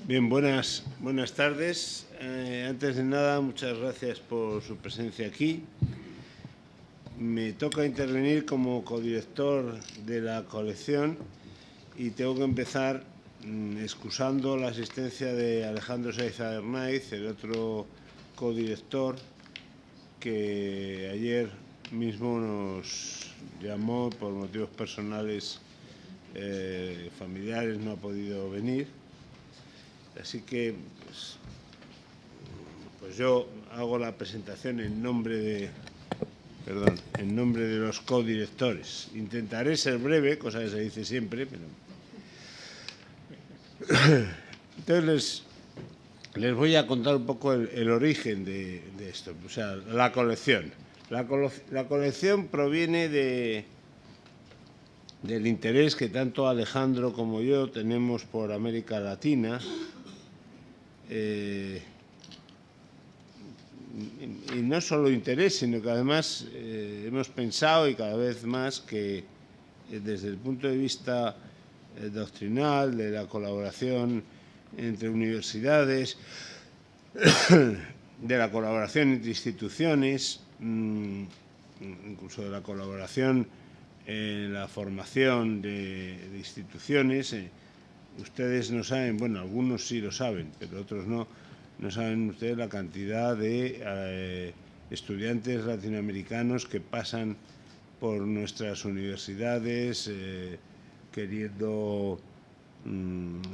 Bien, buenas tardes. Antes de nada, muchas gracias por su presencia aquí. Me toca intervenir como codirector de la colección y tengo que empezar excusando la asistencia de Alejandro Saiz Adernaiz, el otro codirector, que ayer mismo nos llamó por motivos personales familiares, no ha podido venir. Así que pues yo hago la presentación en nombre de los codirectores. Intentaré ser breve, cosa que se dice siempre, pero... Entonces les voy a contar un poco el origen de esto, o sea, la colección. La colección proviene del interés que tanto Alejandro como yo tenemos por América Latina, y no solo interés, sino que además hemos pensado, y cada vez más, que desde el punto de vista doctrinal, de la colaboración entre universidades, de la colaboración entre instituciones, incluso de la colaboración en la formación de instituciones, ustedes no saben, bueno, algunos sí lo saben, pero otros no saben ustedes la cantidad de estudiantes latinoamericanos que pasan por nuestras universidades queriendo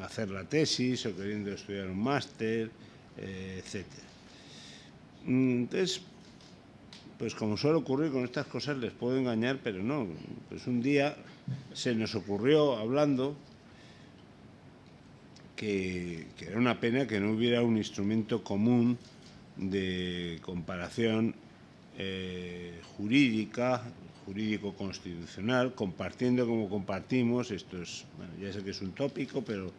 hacer la tesis o queriendo estudiar un máster, etc. Entonces, pues como suele ocurrir con estas cosas, les puedo engañar, pero no. Pues un día se nos ocurrió, hablando, que era una pena que no hubiera un instrumento común de comparación jurídico-constitucional, compartiendo como compartimos. Esto es, bueno, ya sé que es un tópico, pero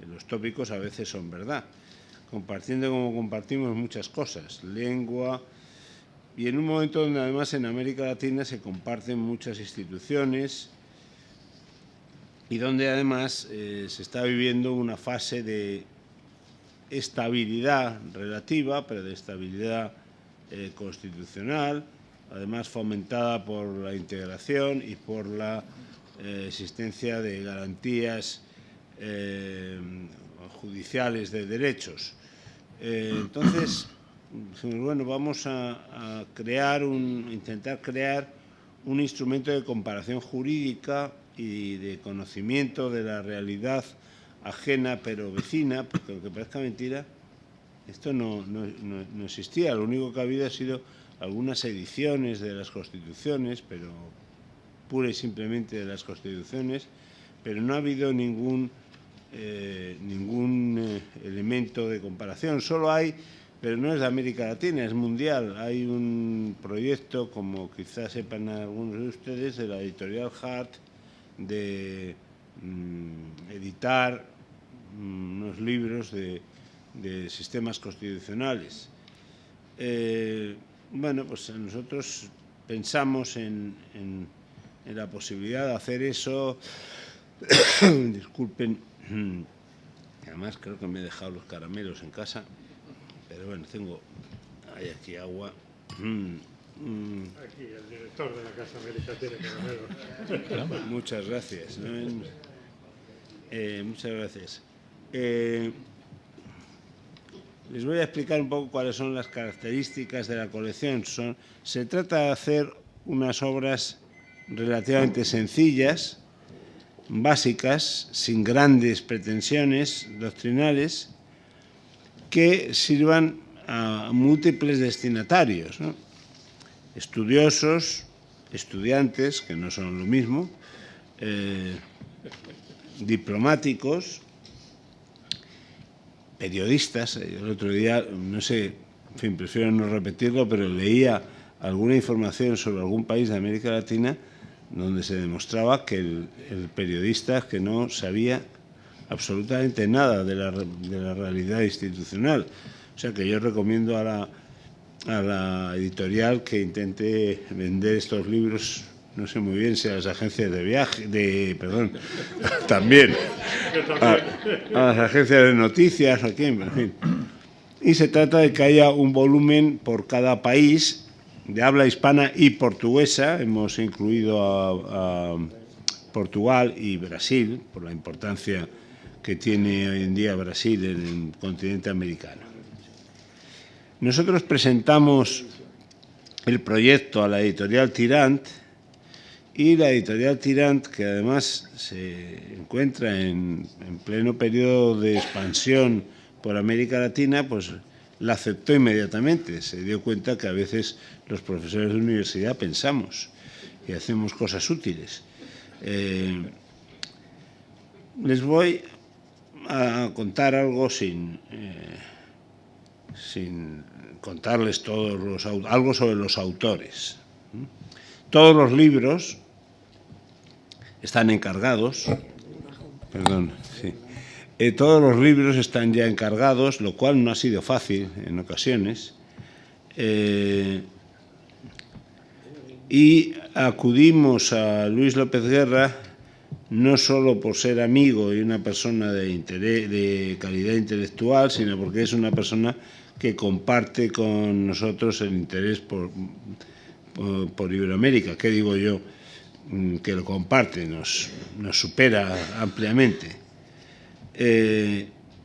los tópicos a veces son verdad. Compartiendo como compartimos muchas cosas, lengua, y en un momento donde además en América Latina se comparten muchas instituciones, y donde además se está viviendo una fase de estabilidad relativa, pero de estabilidad constitucional, además fomentada por la integración y por la existencia de garantías judiciales de derechos. Entonces, bueno, vamos a intentar crear un instrumento de comparación jurídica y de conocimiento de la realidad ajena pero vecina, porque aunque parezca mentira, esto no existía. Lo único que ha habido ha sido algunas ediciones de las constituciones, pero pura y simplemente de las constituciones, pero no ha habido ningún elemento de comparación. Solo hay, pero no es de América Latina, es mundial. Hay un proyecto, como quizás sepan algunos de ustedes, de la editorial Hart, de editar unos libros de sistemas constitucionales. Bueno, pues nosotros pensamos en la posibilidad de hacer eso. Disculpen, además creo que me he dejado los caramelos en casa, pero bueno, hay aquí agua. Aquí, el director de la Casa América tiene caramelos. Muchas gracias. Muchas gracias. Les voy a explicar un poco cuáles son las características de la colección. Se trata de hacer unas obras relativamente sencillas, básicas, sin grandes pretensiones doctrinales, que sirvan a múltiples destinatarios, ¿no? Estudiosos, estudiantes, que no son lo mismo, diplomáticos, periodistas. El otro día, no sé, en fin, prefiero no repetirlo, pero leía alguna información sobre algún país de América Latina donde se demostraba que el periodista que no sabía absolutamente nada de la realidad institucional. O sea que yo recomiendo a la editorial que intente vender estos libros no sé muy bien si a las agencias de viaje, también a las agencias de noticias, aquí, en fin. Y se trata de que haya un volumen por cada país de habla hispana y portuguesa. Hemos incluido a Portugal y Brasil, por la importancia que tiene hoy en día Brasil en el continente americano. Nosotros presentamos el proyecto a la editorial Tirant, y la editorial Tirant, que además se encuentra en pleno periodo de expansión por América Latina, pues la aceptó inmediatamente. Se dio cuenta que a veces los profesores de universidad pensamos y hacemos cosas útiles. Les voy a contar algo sin contarles algo sobre los autores. Todos los libros están encargados, todos los libros están ya encargados, lo cual no ha sido fácil en ocasiones, y acudimos a Luis López Guerra no solo por ser amigo y una persona de calidad intelectual, sino porque es una persona que comparte con nosotros el interés por Iberoamérica. ¿Qué digo yo? Que lo comparte, nos supera ampliamente.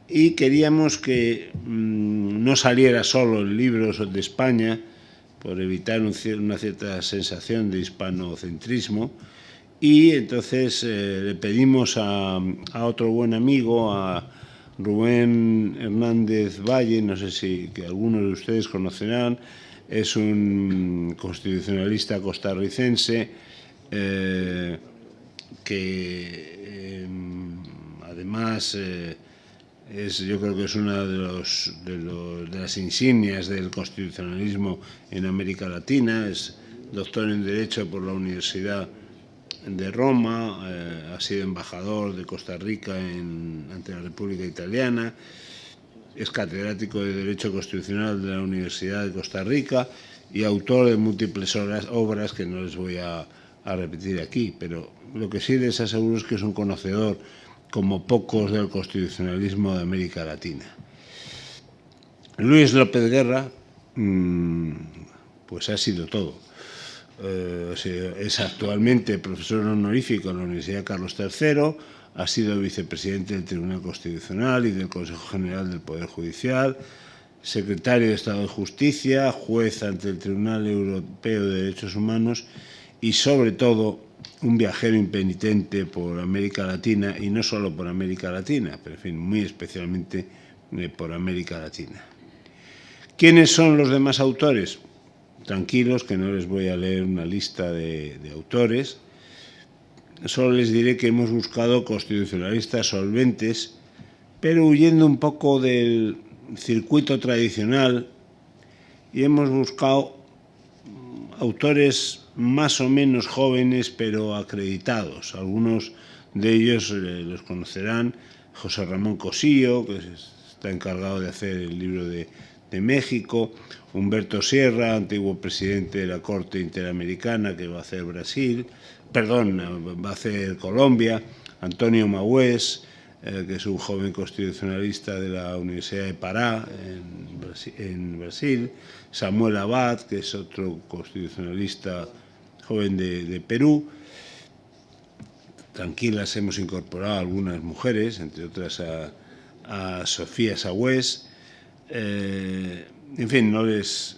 Y queríamos que no saliera solo en libros de España, por evitar una cierta sensación de hispanocentrismo, y entonces le pedimos a otro buen amigo, a Rubén Hernández Valle, no sé si que algunos de ustedes conocerán, es un constitucionalista costarricense que además yo creo que es una de las insignias del constitucionalismo en América Latina. Es doctor en Derecho por la Universidad de Roma, ha sido embajador de Costa Rica ante la República Italiana, es catedrático de Derecho Constitucional de la Universidad de Costa Rica y autor de múltiples obras que no les voy a repetir aquí, pero lo que sí les aseguro es que es un conocedor como pocos del constitucionalismo de América Latina. Luis López Guerra pues ha sido todo. Es actualmente profesor honorífico en la Universidad Carlos III, ha sido vicepresidente del Tribunal Constitucional y del Consejo General del Poder Judicial, secretario de Estado de Justicia, juez ante el Tribunal Europeo de Derechos Humanos y, sobre todo, un viajero impenitente por América Latina, y no solo por América Latina, pero, en fin, muy especialmente por América Latina. ¿Quiénes son los demás autores? Tranquilos, que no les voy a leer una lista de autores. Solo les diré que hemos buscado constitucionalistas solventes, pero huyendo un poco del circuito tradicional, y hemos buscado autores más o menos jóvenes, pero acreditados. Algunos de ellos los conocerán: José Ramón Cosillo, que está encargado de hacer el libro de México; Humberto Sierra, antiguo presidente de la Corte Interamericana, que va a hacer va a hacer Colombia; Antonio Maués, que es un joven constitucionalista de la Universidad de Pará, en Brasil; Samuel Abad, que es otro constitucionalista joven de Perú. Tranquilas, hemos incorporado a algunas mujeres, entre otras a Sofía Sagüés. En fin, no les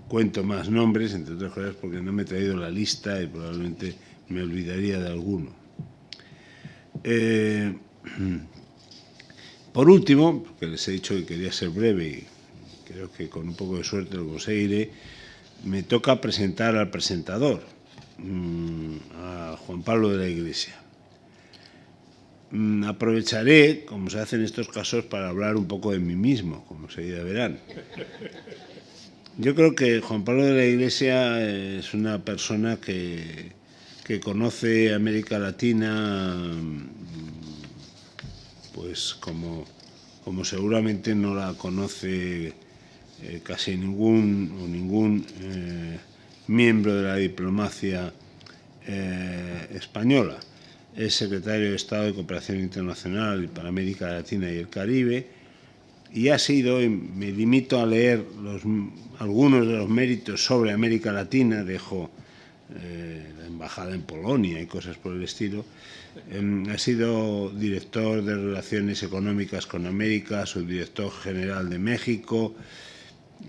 cuento más nombres, entre otras cosas porque no me he traído la lista y probablemente me olvidaría de alguno. Por último, porque les he dicho que quería ser breve y creo que con un poco de suerte lo conseguiré, me toca presentar al presentador, a Juan Pablo de la Iglesia. Aprovecharé, como se hace en estos casos, para hablar un poco de mí mismo, como enseguida verán. Yo creo que Juan Pablo de la Iglesia es una persona que conoce América Latina pues como seguramente no la conoce casi ningún miembro de la diplomacia española. Es secretario de Estado de Cooperación Internacional para América Latina y el Caribe y ha sido, y me limito a leer algunos de los méritos sobre América Latina, dejo la embajada en Polonia y cosas por el estilo. Ha sido director de Relaciones Económicas con América, subdirector general de México,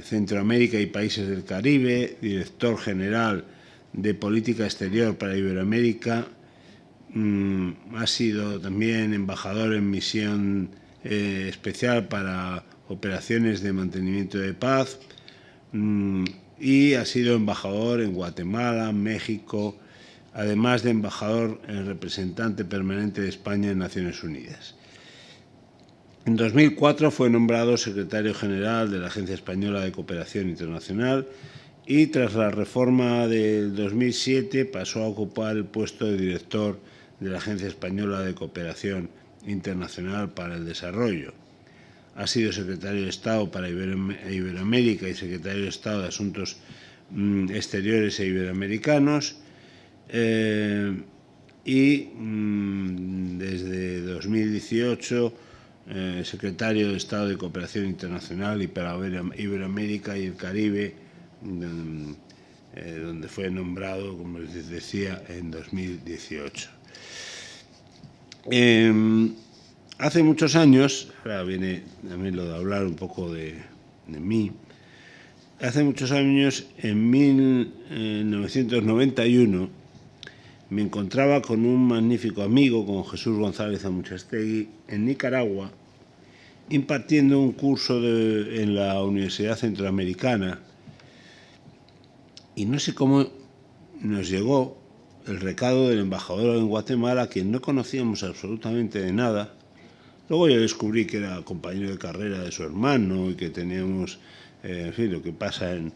Centroamérica y países del Caribe, director general de Política Exterior para Iberoamérica. Ha sido también embajador en misión especial para operaciones de mantenimiento de paz y ha sido embajador en Guatemala, México, además de embajador representante permanente de España en Naciones Unidas. En 2004 fue nombrado secretario general de la Agencia Española de Cooperación Internacional y tras la reforma del 2007 pasó a ocupar el puesto de director de la Agencia Española de Cooperación Internacional para el Desarrollo. Ha sido secretario de Estado para Iberoamérica y secretario de Estado de Asuntos Exteriores e Iberoamericanos y desde 2018 secretario de Estado de Cooperación Internacional y para Iberoamérica y el Caribe, donde fue nombrado, como les decía, en 2018. Hace muchos años, ahora viene también lo de hablar un poco de mí, hace muchos años, en 1991, me encontraba con un magnífico amigo, con Jesús González Amuchastegui, en Nicaragua, impartiendo un curso en la Universidad Centroamericana. Y no sé cómo nos llegó el recado del embajador en Guatemala, a quien no conocíamos absolutamente de nada. Luego yo descubrí que era compañero de carrera de su hermano y que teníamos, en fin, lo que pasa en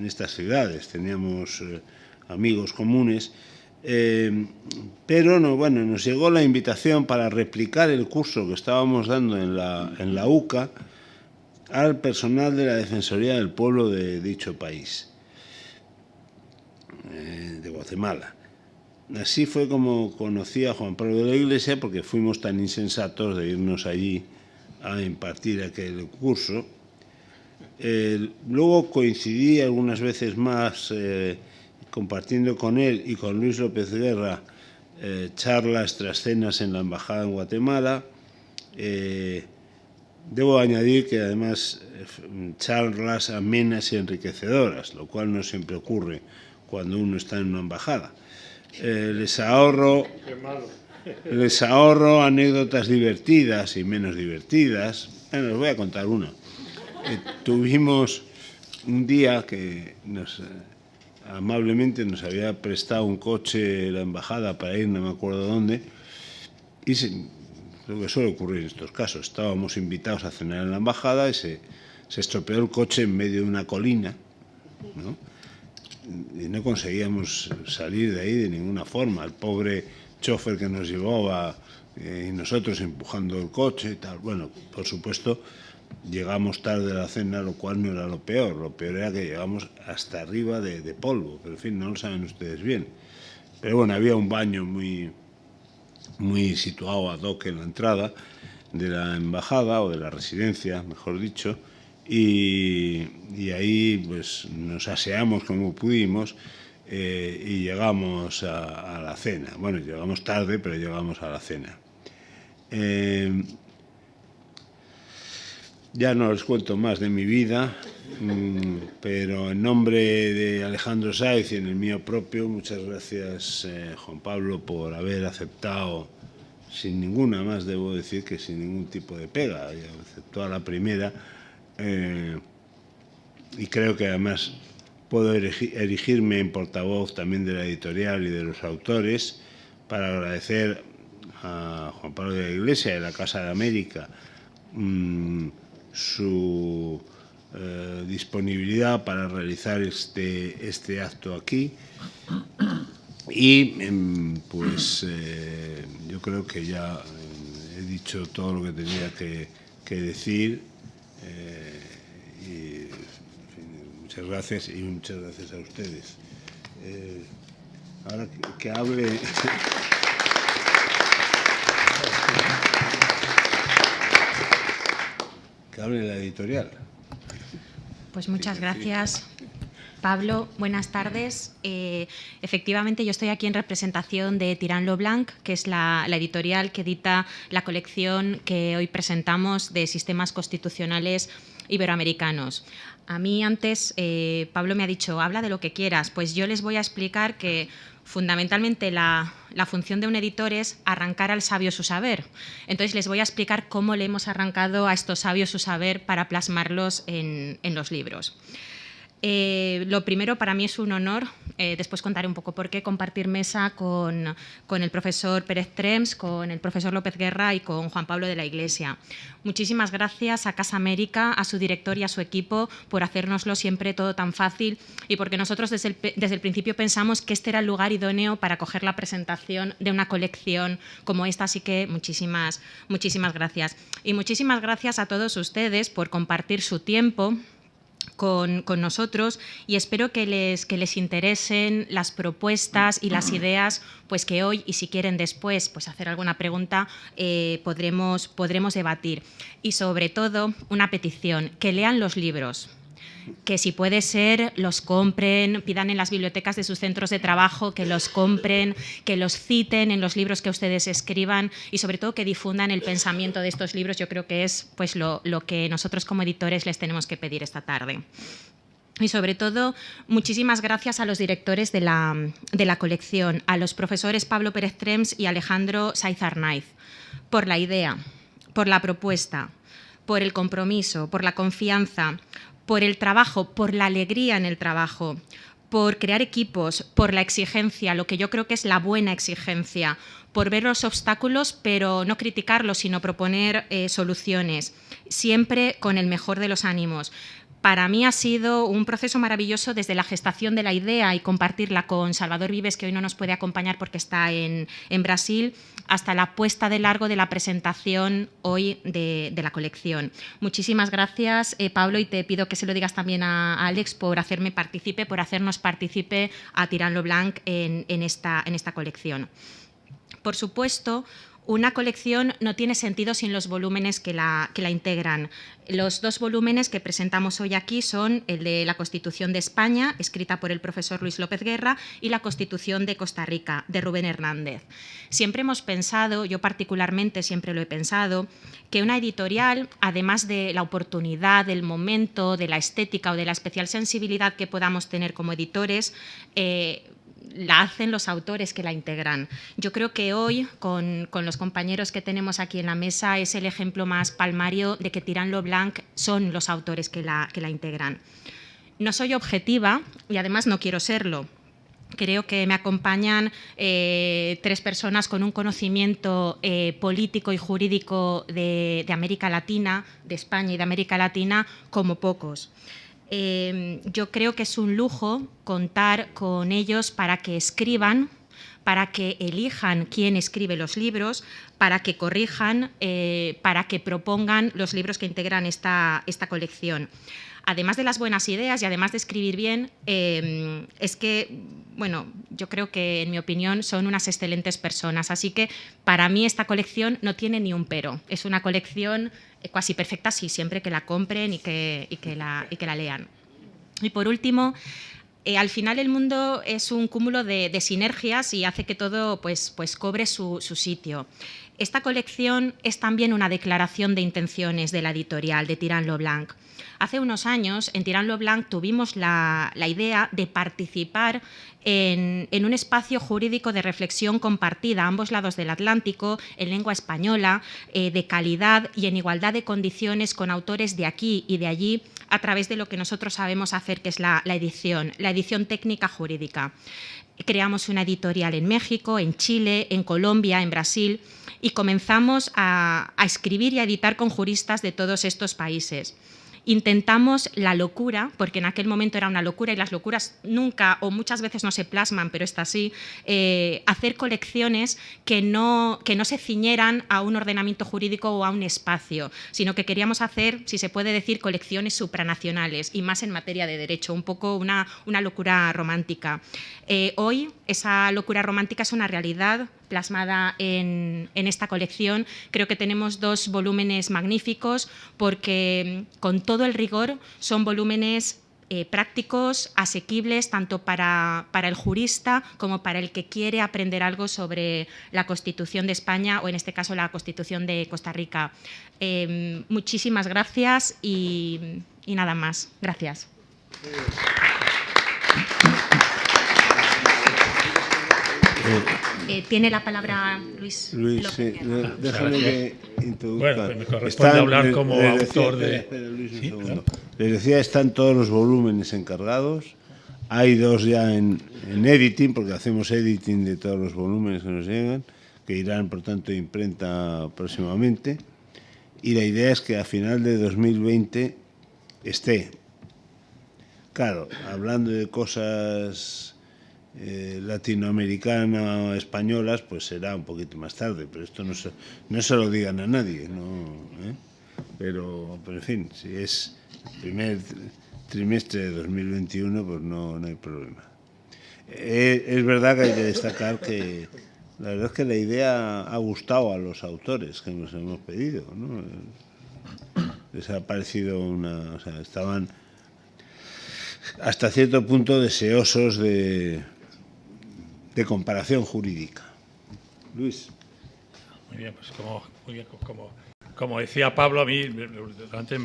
estas ciudades, teníamos amigos comunes, pero no, bueno, nos llegó la invitación para replicar el curso que estábamos dando en la UCA al personal de la Defensoría del Pueblo de dicho país, de Guatemala. Así fue como conocí a Juan Pablo de la Iglesia, porque fuimos tan insensatos de irnos allí a impartir aquel curso. Luego coincidí algunas veces más compartiendo con él y con Luis López Guerra charlas tras cenas en la embajada en Guatemala. Debo añadir que además charlas amenas y enriquecedoras, lo cual no siempre ocurre cuando uno está en una embajada. Les ahorro anécdotas divertidas y menos divertidas. Bueno, les voy a contar una. Tuvimos un día que amablemente nos había prestado un coche la embajada para ir, no me acuerdo dónde, y lo que suele ocurrir en estos casos, estábamos invitados a cenar en la embajada y se estropeó el coche en medio de una colina, ¿no? Y no conseguíamos salir de ahí de ninguna forma. El pobre chofer que nos llevaba y nosotros empujando el coche y tal. Bueno, por supuesto, llegamos tarde a la cena, lo cual no era lo peor. Lo peor era que llegamos hasta arriba de polvo, pero en fin, no lo saben ustedes bien. Pero bueno, había un baño muy situado ad hoc en la entrada de la embajada, o de la residencia, mejor dicho, y ahí pues nos aseamos como pudimos y llegamos a la cena. Bueno, llegamos tarde, pero llegamos a la cena. Ya no les cuento más de mi vida, pero en nombre de Alejandro Sáez y en el mío propio, muchas gracias, Juan Pablo, por haber aceptado, sin ninguna más, debo decir que sin ningún tipo de pega, aceptó a la primera, y creo que además puedo erigirme en portavoz también de la editorial y de los autores para agradecer a Juan Pablo de la Iglesia y a la Casa de América su disponibilidad para realizar este acto aquí. Y pues yo creo que ya he dicho todo lo que tenía que decir. Y, en fin, muchas gracias y muchas gracias a ustedes. Ahora que hable... que hable la editorial. Pues muchas gracias, Pablo. Buenas tardes. Efectivamente, yo estoy aquí en representación de Tirant lo Blanc, que es la editorial que edita la colección que hoy presentamos de sistemas constitucionales iberoamericanos. A mí antes Pablo me ha dicho, habla de lo que quieras. Pues yo les voy a explicar que fundamentalmente la función de un editor es arrancar al sabio su saber. Entonces les voy a explicar cómo le hemos arrancado a estos sabios su saber para plasmarlos en los libros. Lo primero, para mí es un honor, después contaré un poco por qué, compartir mesa con el profesor Pérez Trems, con el profesor López Guerra y con Juan Pablo de la Iglesia. Muchísimas gracias a Casa América, a su director y a su equipo por hacérnoslo siempre todo tan fácil y porque nosotros desde el principio pensamos que este era el lugar idóneo para coger la presentación de una colección como esta, así que muchísimas gracias. Y muchísimas gracias a todos ustedes por compartir su tiempo con nosotros y espero que les interesen las propuestas y las ideas pues que hoy y si quieren después pues hacer alguna pregunta podremos debatir. Y sobre todo una petición, que lean los libros, que si puede ser los compren, pidan en las bibliotecas de sus centros de trabajo que los compren, que los citen en los libros que ustedes escriban y sobre todo que difundan el pensamiento de estos libros. Yo creo que es pues lo que nosotros como editores les tenemos que pedir esta tarde. Y sobre todo, muchísimas gracias a los directores de la colección, a los profesores Pablo Pérez Trems y Alejandro Saiz Arnaiz, por la idea, por la propuesta, por el compromiso, por la confianza, por el trabajo, por la alegría en el trabajo, por crear equipos, por la exigencia, lo que yo creo que es la buena exigencia, por ver los obstáculos, pero no criticarlos, sino proponer soluciones, siempre con el mejor de los ánimos. Para mí ha sido un proceso maravilloso desde la gestación de la idea y compartirla con Salvador Vives, que hoy no nos puede acompañar porque está en Brasil, hasta la puesta de largo de la presentación hoy de la colección. Muchísimas gracias, Pablo, y te pido que se lo digas también a Alex por hacernos partícipe a Tirant lo Blanc en esta colección. Por supuesto, una colección no tiene sentido sin los volúmenes que la integran. Los dos volúmenes que presentamos hoy aquí son el de la Constitución de España, escrita por el profesor Luis López Guerra, y la Constitución de Costa Rica, de Rubén Hernández. Siempre hemos pensado, yo particularmente siempre lo he pensado, que una editorial, además de la oportunidad, del momento, de la estética o de la especial sensibilidad que podamos tener como editores, la hacen los autores que la integran. Yo creo que hoy, con los compañeros que tenemos aquí en la mesa, es el ejemplo más palmario de que Tirant lo Blanc son los autores que la integran. No soy objetiva y además no quiero serlo. Creo que me acompañan tres personas con un conocimiento político y jurídico de América Latina, de España y de América Latina, como pocos. Yo creo que es un lujo contar con ellos para que escriban, para que elijan quién escribe los libros, para que corrijan, para que propongan los libros que integran esta colección. Además de las buenas ideas y además de escribir bien, es que, bueno, yo creo que, en mi opinión, son unas excelentes personas. Así que, para mí, esta colección no tiene ni un pero. Es una colección casi perfecta, sí, siempre que la compren y que la lean. Y, por último, al final el mundo es un cúmulo de sinergias y hace que todo pues cobre su sitio. Esta colección es también una declaración de intenciones de la editorial, de Tirant lo Blanc. Hace unos años, en Tirant lo Blanc, tuvimos la idea de participar en un espacio jurídico de reflexión compartida a ambos lados del Atlántico, en lengua española, de calidad y en igualdad de condiciones con autores de aquí y de allí, a través de lo que nosotros sabemos hacer, que es la edición técnica jurídica. Creamos una editorial en México, en Chile, en Colombia, en Brasil, y comenzamos a escribir y a editar con juristas de todos estos países. intentamos la locura, porque en aquel momento era una locura y las locuras nunca o muchas veces no se plasman, pero esta sí, hacer colecciones que no se ciñeran a un ordenamiento jurídico o a un espacio, sino que queríamos hacer, si se puede decir, colecciones supranacionales y más en materia de derecho, un poco una locura romántica. Hoy esa locura romántica es una realidad plasmada en esta colección. Creo que tenemos 2 volúmenes magníficos porque con todo el rigor son volúmenes prácticos, asequibles, tanto para el jurista como para el que quiere aprender algo sobre la Constitución de España o, en este caso, la Constitución de Costa Rica. Muchísimas gracias y nada más. Gracias. Tiene la palabra Luis. Luis, sí, déjame que introduzca. Bueno, pues me corresponde hablar como autor de... Espera, Luis, un ¿Sí? segundo. Claro. Les decía, están todos los volúmenes encargados. Hay 2 ya en editing, porque hacemos editing de todos los volúmenes que nos llegan, que irán, por tanto, a imprenta próximamente. Y la idea es que a final de 2020 esté. Claro, hablando de cosas latinoamericanas, españolas, pues será un poquito más tarde, pero esto no se lo digan a nadie, ¿no? Pero en fin, si es el primer trimestre de 2021, pues no hay problema. Es verdad que hay que destacar que la verdad es que la idea ha gustado a los autores que nos hemos pedido, ¿no? Les ha parecido o sea, estaban hasta cierto punto deseosos de comparación jurídica. Luis. Muy bien, pues como decía Pablo, a mí realmente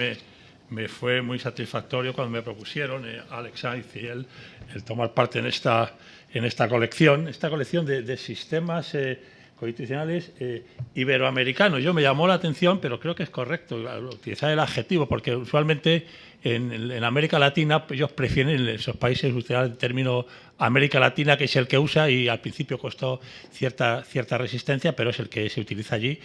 me fue muy satisfactorio cuando me propusieron Alex Sainz y él el tomar parte en esta colección de sistemas constitucionales iberoamericanos. Yo me llamó la atención, pero creo que es correcto utilizar el adjetivo, porque usualmente en América Latina ellos prefieren en esos países utilizar el término América Latina, que es el que usa y al principio costó cierta resistencia, pero es el que se utiliza allí.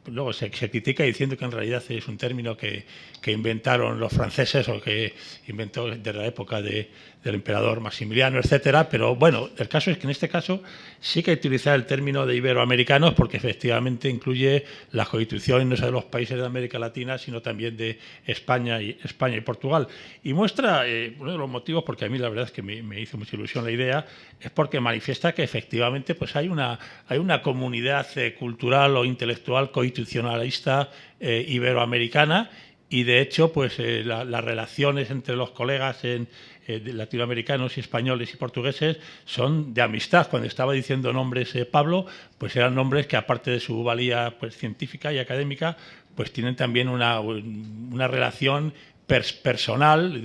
Luego se critica diciendo que en realidad es un término que inventaron los franceses o que inventó desde la época del emperador Maximiliano, etcétera. Pero bueno, el caso es que en este caso sí que hay que utilizar el término de iberoamericanos porque efectivamente incluye la constitución no solo de los países de América Latina, sino también de España y Portugal. Y muestra uno de los motivos, porque a mí la verdad es que me hizo mucha ilusión la idea, es porque manifiesta que efectivamente pues hay una comunidad cultural o intelectual constitucionalista iberoamericana y de hecho pues las relaciones entre los colegas latinoamericanos y españoles y portugueses son de amistad. Cuando estaba diciendo nombres Pablo, pues eran nombres que aparte de su valía pues científica y académica, pues tienen también una relación personal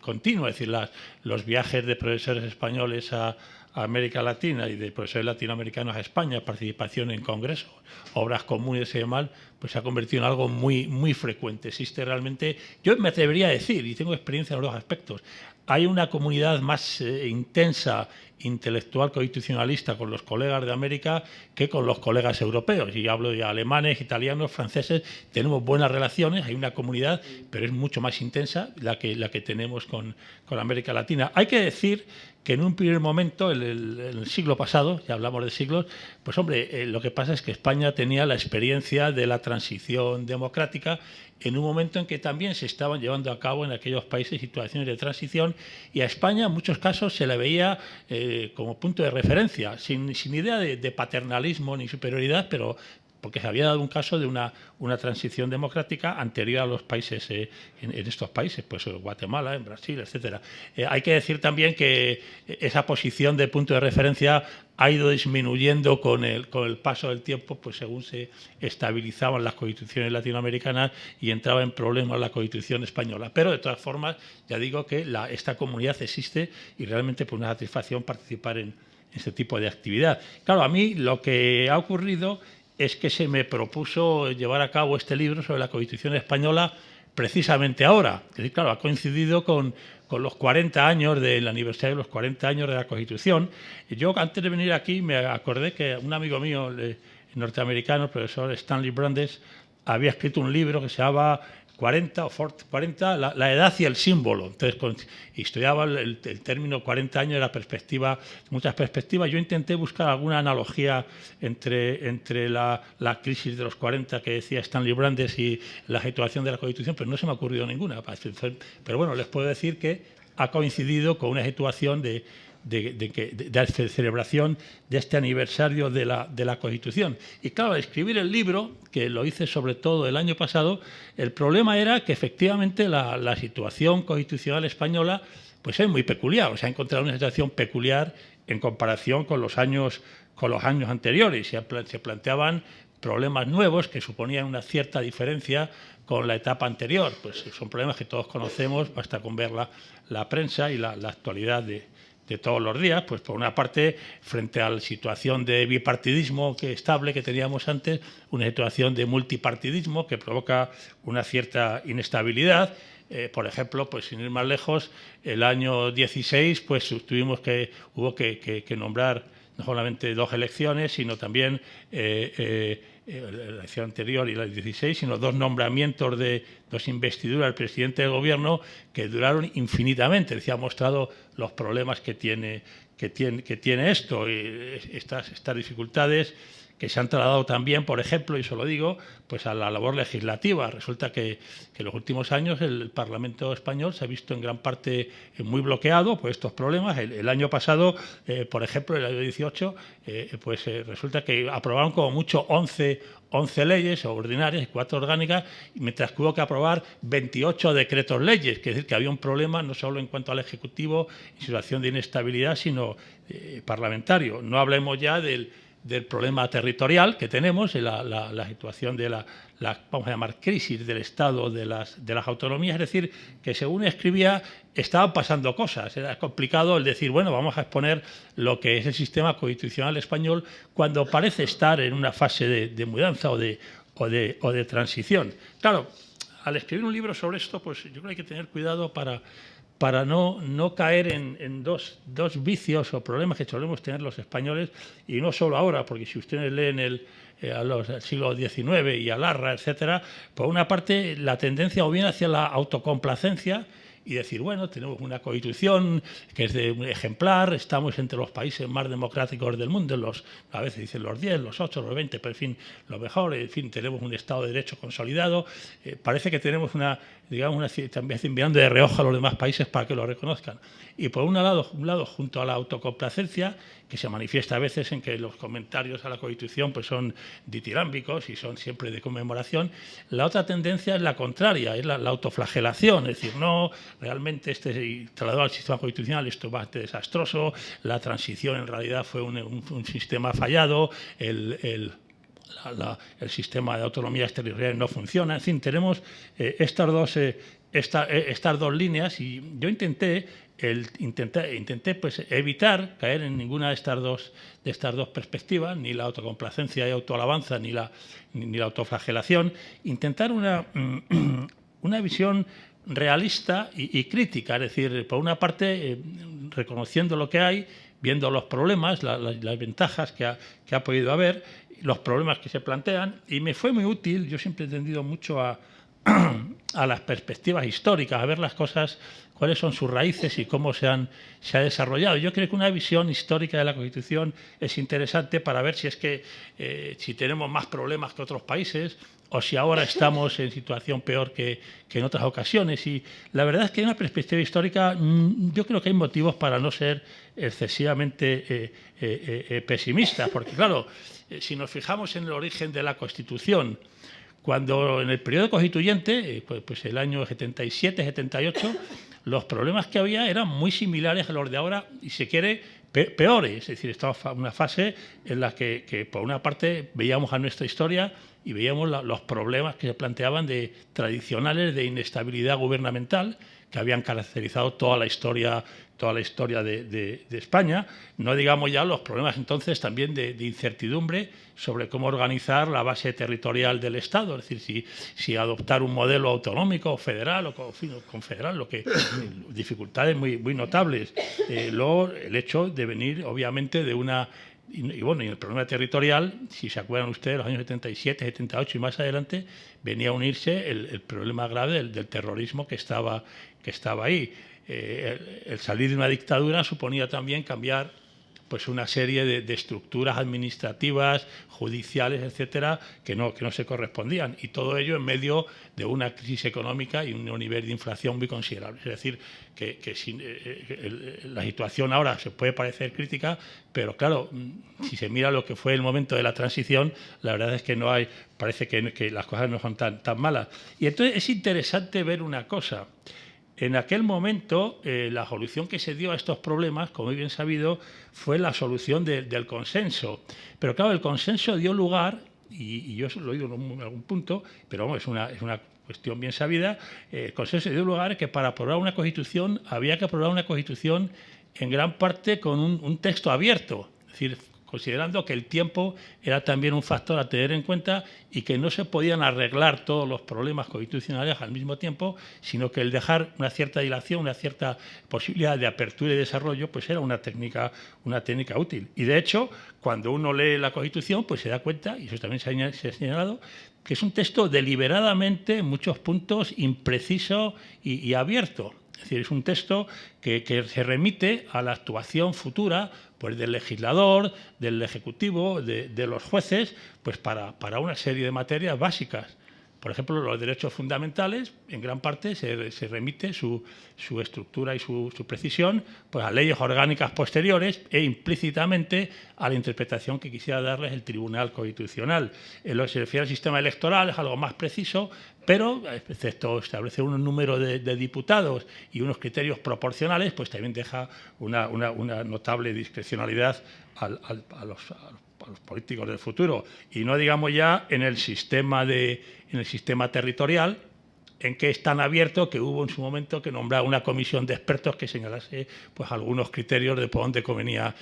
continua, es decir, los viajes de profesores españoles a América Latina y de profesores latinoamericanos a España, participación en congresos, obras comunes y demás, pues se ha convertido en algo muy, muy frecuente. Existe realmente, yo me atrevería a decir, y tengo experiencia en los dos aspectos, hay una comunidad más intensa, intelectual, constitucionalista con los colegas de América que con los colegas europeos. Y hablo de alemanes, italianos, franceses. Tenemos buenas relaciones, hay una comunidad, pero es mucho más intensa la que tenemos con América Latina. Hay que decir que en un primer momento, en el siglo pasado, ya hablamos de siglos, pues hombre, lo que pasa es que España tenía la experiencia de la transición democrática en un momento en que también se estaban llevando a cabo en aquellos países situaciones de transición y a España en muchos casos se le veía como punto de referencia, sin idea de paternalismo ni superioridad, pero porque se había dado un caso de una transición democrática anterior a los países, en estos países, pues Guatemala, en Brasil, etcétera. Hay que decir también que esa posición de punto de referencia ha ido disminuyendo con el paso del tiempo, pues según se estabilizaban las constituciones latinoamericanas y entraba en problemas la constitución española. Pero de todas formas, ya digo que esta comunidad existe y realmente pues una satisfacción participar en este tipo de actividad. Claro, a mí lo que ha ocurrido es que se me propuso llevar a cabo este libro sobre la Constitución española precisamente ahora. Es decir, claro, ha coincidido con los 40 años del aniversario de los 40 años de la Constitución. Y yo, antes de venir aquí, me acordé que un amigo mío norteamericano, el profesor Stanley Brandes, había escrito un libro que se llama 40 o 40, la edad y el símbolo. Entonces, estudiaba el término 40 años de la perspectiva, muchas perspectivas. Yo intenté buscar alguna analogía entre la crisis de los 40 que decía Stanley Brandes y la situación de la Constitución, pero no se me ha ocurrido ninguna. Pero bueno, les puedo decir que ha coincidido con una situación de celebración de este aniversario de la Constitución. Y claro, al escribir el libro, que lo hice sobre todo el año pasado, el problema era que efectivamente la situación constitucional española pues es muy peculiar. O sea, ha encontrado una situación peculiar en comparación con los años anteriores. Se planteaban problemas nuevos que suponían una cierta diferencia con la etapa anterior. Pues son problemas que todos conocemos, basta con ver la prensa y la actualidad de todos los días. Pues por una parte, frente a la situación de bipartidismo estable que teníamos antes, una situación de multipartidismo que provoca una cierta inestabilidad. Por ejemplo, pues sin ir más lejos, el año 16 pues hubo que nombrar no solamente 2 elecciones, sino también la elección anterior y la del 16, sino 2 nombramientos de 2 investiduras del presidente del gobierno que duraron infinitamente. Ha mostrado los problemas que tiene esto, y estas dificultades que se han trasladado también, por ejemplo, y eso lo digo, pues a la labor legislativa. Resulta que en los últimos años el Parlamento español se ha visto en gran parte muy bloqueado por estos problemas. El año pasado, por ejemplo, el año 18, resulta que aprobaron como mucho 11 leyes ordinarias y 4 orgánicas, mientras que hubo que aprobar 28 decretos leyes, que es decir, que había un problema no solo en cuanto al Ejecutivo, en situación de inestabilidad, sino parlamentario. No hablemos ya del problema territorial que tenemos, la situación de la vamos a llamar crisis del Estado de las autonomías. Es decir, que según escribía estaban pasando cosas. Era complicado el decir, bueno, vamos a exponer lo que es el sistema constitucional español cuando parece estar en una fase de mudanza o de transición. Claro, al escribir un libro sobre esto, pues yo creo que hay que tener cuidado para no caer en dos vicios o problemas que solemos tener los españoles, y no solo ahora, porque si ustedes leen el siglo XIX y a Larra, etcétera, por una parte la tendencia o bien hacia la autocomplacencia y decir, bueno, tenemos una Constitución que es de un ejemplar, estamos entre los países más democráticos del mundo, a veces dicen los 10, los 8, los 20, pero en fin, lo mejor, en fin, tenemos un Estado de Derecho consolidado. Parece que tenemos también mirando de reojo a los demás países para que lo reconozcan. Y por un lado, junto a la autocomplacencia, que se manifiesta a veces en que los comentarios a la Constitución pues son ditirámbicos y son siempre de conmemoración, la otra tendencia es la contraria, es la autoflagelación, es decir, no, realmente trasladado al sistema constitucional esto es bastante desastroso, la transición en realidad fue un sistema fallado, el sistema de autonomías territoriales no funciona. En fin, tenemos estas dos líneas, y yo intenté pues evitar caer en ninguna de estas dos perspectivas, ni la autocomplacencia y autoalabanza, ni la autoflagelación. Intentar una visión realista y crítica, es decir, por una parte reconociendo lo que hay, viendo los problemas, las ventajas que ha podido haber, los problemas que se plantean, y me fue muy útil. Yo siempre he tendido mucho a las perspectivas históricas, a ver las cosas, cuáles son sus raíces y cómo se ha desarrollado. Yo creo que una visión histórica de la Constitución es interesante para ver si tenemos más problemas que otros países o si ahora estamos en situación peor que en otras ocasiones. Y la verdad es que en una perspectiva histórica yo creo que hay motivos para no ser excesivamente pesimistas, porque claro, si nos fijamos en el origen de la Constitución, cuando en el periodo constituyente, pues el año 77-78, los problemas que había eran muy similares a los de ahora y, si se quiere, peores. Es decir, estaba en una fase en la que por una parte veíamos a nuestra historia y veíamos los problemas que se planteaban tradicionales de inestabilidad gubernamental que habían caracterizado toda la historia de España. No digamos ya los problemas entonces también de incertidumbre sobre cómo organizar la base territorial del Estado, es decir, si adoptar un modelo autonómico o federal o confederal, lo que dificultades muy notables. Luego el hecho de venir obviamente de una y bueno, y el problema territorial, si se acuerdan ustedes, los años 77, 78 y más adelante, venía a unirse el problema grave del terrorismo que estaba ahí. El salir de una dictadura suponía también cambiar pues una serie de estructuras administrativas, judiciales, etcétera, que no se correspondían. Y todo ello en medio de una crisis económica y un nivel de inflación muy considerable. Es decir, que la situación ahora se puede parecer crítica, pero claro, si se mira lo que fue el momento de la transición, la verdad es que parece que las cosas no son tan malas. Y entonces es interesante ver una cosa. En aquel momento, la solución que se dio a estos problemas, como bien sabido, fue la solución del consenso. Pero claro, el consenso dio lugar, y yo eso lo he oído en algún punto, pero vamos, es una cuestión bien sabida, el consenso dio lugar que para aprobar una Constitución había que aprobar una Constitución en gran parte con un texto abierto. Es decir, considerando que el tiempo era también un factor a tener en cuenta y que no se podían arreglar todos los problemas constitucionales al mismo tiempo, sino que el dejar una cierta dilación, una cierta posibilidad de apertura y desarrollo, pues era una técnica útil. Y de hecho, cuando uno lee la Constitución, pues se da cuenta, y eso también se ha señalado, que es un texto deliberadamente, en muchos puntos, impreciso y abierto. Es decir, es un texto que se remite a la actuación futura pues, del legislador, del ejecutivo, de los jueces, pues para una serie de materias básicas. Por ejemplo, los derechos fundamentales, en gran parte se remite su estructura y su precisión pues, a leyes orgánicas posteriores e implícitamente a la interpretación que quisiera darles el Tribunal Constitucional. En lo que se refiere al sistema electoral es algo más preciso, pero excepto establecer un número de diputados y unos criterios proporcionales, pues también deja una notable discrecionalidad a los políticos del futuro. Y no digamos ya en el sistema territorial, en que es tan abierto que hubo en su momento que nombrar una comisión de expertos que señalase pues, algunos criterios de por dónde convenía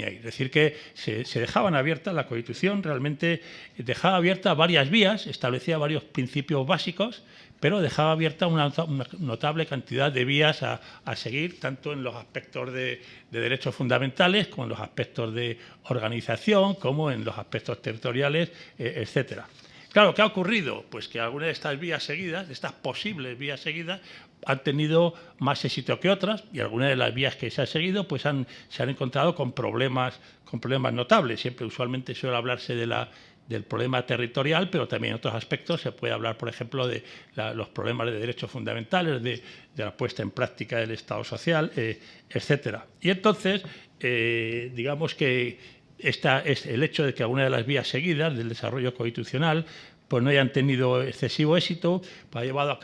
ir. Es decir, que se dejaban abiertas, la Constitución realmente dejaba abiertas varias vías, establecía varios principios básicos, pero dejaba abierta una notable cantidad de vías a seguir, tanto en los aspectos de derechos fundamentales, como en los aspectos de organización, como en los aspectos territoriales, etcétera. Claro, ¿qué ha ocurrido? Pues que algunas de estas vías seguidas, de estas posibles vías seguidas, han tenido más éxito que otras y algunas de las vías que se han seguido pues se han encontrado con problemas notables. Siempre, usualmente, suele hablarse del problema territorial, pero también en otros aspectos se puede hablar, por ejemplo, de los problemas de derechos fundamentales, de la puesta en práctica del Estado social, etcétera. Y entonces, digamos que es el hecho de que algunas de las vías seguidas del desarrollo constitucional pues no hayan tenido excesivo éxito, pues ha llevado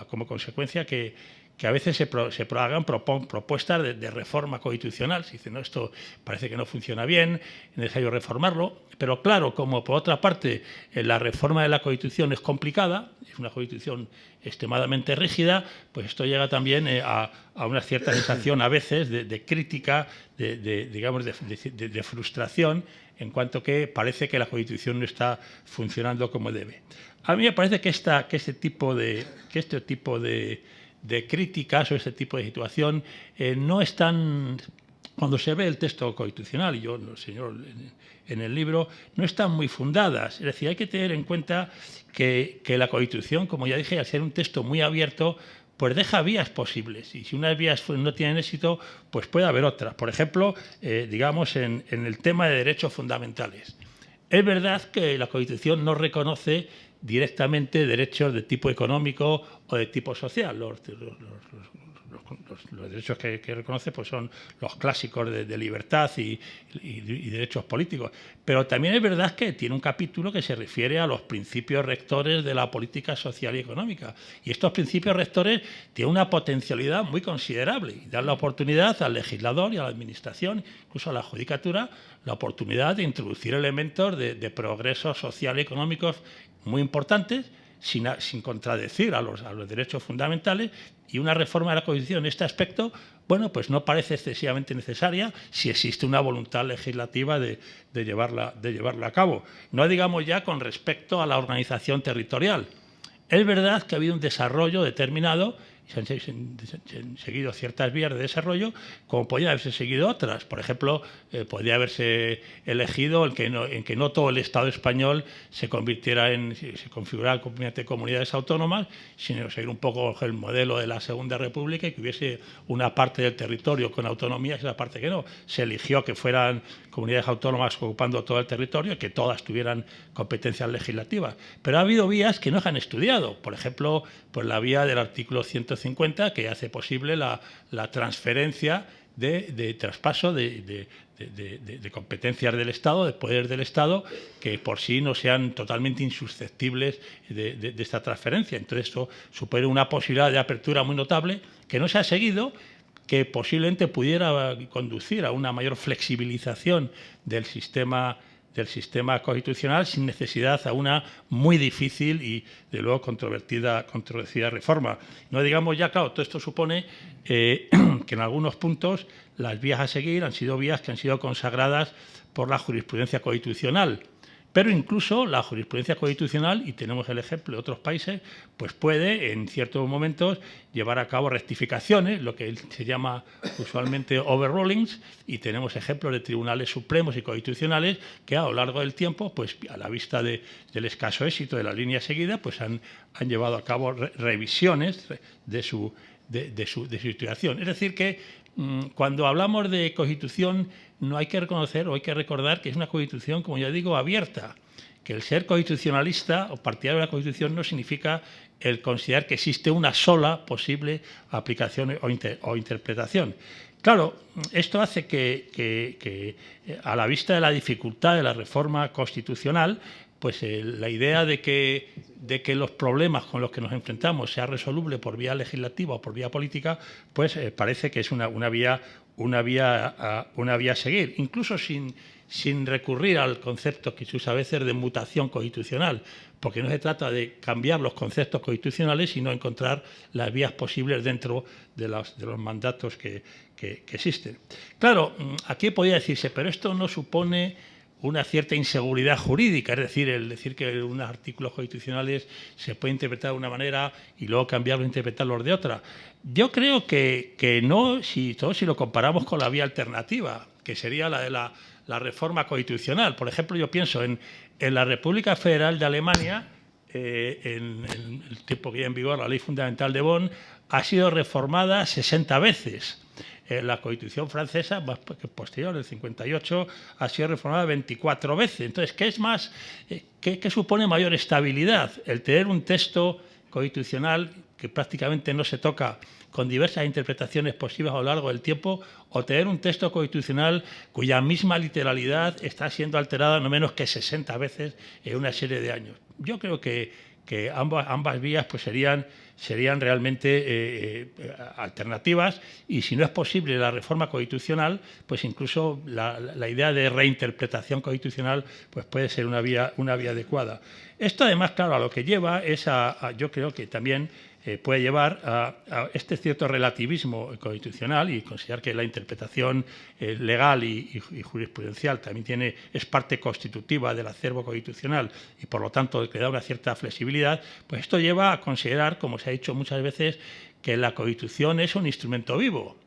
como consecuencia que a veces se hagan propuestas de reforma constitucional. Se dice, no, esto parece que no funciona bien, es necesario reformarlo. Pero claro, como por otra parte la reforma de la Constitución es complicada, es una Constitución extremadamente rígida, pues esto llega también a una cierta sensación a veces de crítica, de frustración, en cuanto que parece que la Constitución no está funcionando como debe. A mí me parece que este tipo de críticas o este tipo de situación no están, cuando se ve el texto constitucional, y yo lo señalo en el libro, no están muy fundadas. Es decir, hay que tener en cuenta que la Constitución, como ya dije, al ser un texto muy abierto, pues deja vías posibles. Y si unas vías no tienen éxito, pues puede haber otras. Por ejemplo, digamos, en el tema de derechos fundamentales. Es verdad que la Constitución no reconoce directamente derechos de tipo económico o de tipo social. Los derechos que reconoce pues son los clásicos de libertad y derechos políticos. Pero también es verdad que tiene un capítulo que se refiere a los principios rectores de la política social y económica. Y estos principios rectores tienen una potencialidad muy considerable y dan la oportunidad al legislador y a la administración, incluso a la judicatura, la oportunidad de introducir elementos de progreso social y económicos muy importantes, sin contradecir a los derechos fundamentales, y una reforma de la Constitución en este aspecto, bueno, pues no parece excesivamente necesaria si existe una voluntad legislativa de llevarla a cabo. No digamos ya con respecto a la organización territorial. Es verdad que ha habido un desarrollo determinado, se han seguido ciertas vías de desarrollo, como podían haberse seguido otras. Por ejemplo, podría haberse elegido en que no todo el Estado español se configurara mediante comunidades autónomas, sino seguir un poco el modelo de la Segunda República y que hubiese una parte del territorio con autonomía y esa parte que no. Se eligió que fueran comunidades autónomas ocupando todo el territorio, que todas tuvieran competencias legislativas. Pero ha habido vías que no se han estudiado. Por ejemplo, pues la vía del artículo 150, que hace posible la transferencia de traspaso de competencias del Estado, de poderes del Estado, que por sí no sean totalmente insusceptibles de esta transferencia. Entonces, esto supone una posibilidad de apertura muy notable que no se ha seguido, que posiblemente pudiera conducir a una mayor flexibilización del sistema constitucional sin necesidad a una muy difícil y, de luego, controvertida reforma. No digamos ya, claro, todo esto supone que en algunos puntos las vías a seguir han sido vías que han sido consagradas por la jurisprudencia constitucional. Pero incluso la jurisprudencia constitucional, y tenemos el ejemplo de otros países, pues puede en ciertos momentos llevar a cabo rectificaciones, lo que se llama usualmente overrulings, y tenemos ejemplos de tribunales supremos y constitucionales que a lo largo del tiempo, pues a la vista del escaso éxito de la línea seguida, pues han llevado a cabo revisiones de su situación. Es decir, que cuando hablamos de Constitución no hay que reconocer o hay que recordar que es una Constitución, como ya digo, abierta, que el ser constitucionalista o partidario de la Constitución no significa el considerar que existe una sola posible aplicación o interpretación. Claro, esto hace que a la vista de la dificultad de la reforma constitucional, pues la idea de que los problemas con los que nos enfrentamos sea resoluble por vía legislativa o por vía política, pues parece que es una vía a seguir, incluso sin recurrir al concepto que se usa a veces de mutación constitucional, porque no se trata de cambiar los conceptos constitucionales, sino encontrar las vías posibles dentro de los mandatos que existen. Claro, aquí podría decirse, pero esto no supone una cierta inseguridad jurídica, es decir, el decir que unos artículos constitucionales se puede interpretar de una manera y luego cambiarlos e interpretarlos de otra. Yo creo que no, si lo comparamos con la vía alternativa, que sería la de la reforma constitucional. Por ejemplo, yo pienso en la República Federal de Alemania, en el tiempo que ya en vigor la Ley Fundamental de Bonn, ha sido reformada 60 veces. La Constitución francesa, más posterior, el 58, ha sido reformada 24 veces. Entonces, ¿qué es más? ¿Qué supone mayor estabilidad? El tener un texto constitucional que prácticamente no se toca, con diversas interpretaciones posibles a lo largo del tiempo, o tener un texto constitucional cuya misma literalidad está siendo alterada no menos que 60 veces en una serie de años. Yo creo que ambas vías pues serían realmente alternativas, y si no es posible la reforma constitucional, pues incluso la idea de reinterpretación constitucional pues puede ser una vía adecuada. Esto además, claro, a lo que lleva es yo creo que también puede llevar a este cierto relativismo constitucional, y considerar que la interpretación legal y jurisprudencial también es parte constitutiva del acervo constitucional y, por lo tanto, que da una cierta flexibilidad. Pues esto lleva a considerar, como se ha dicho muchas veces, que la Constitución es un instrumento vivo.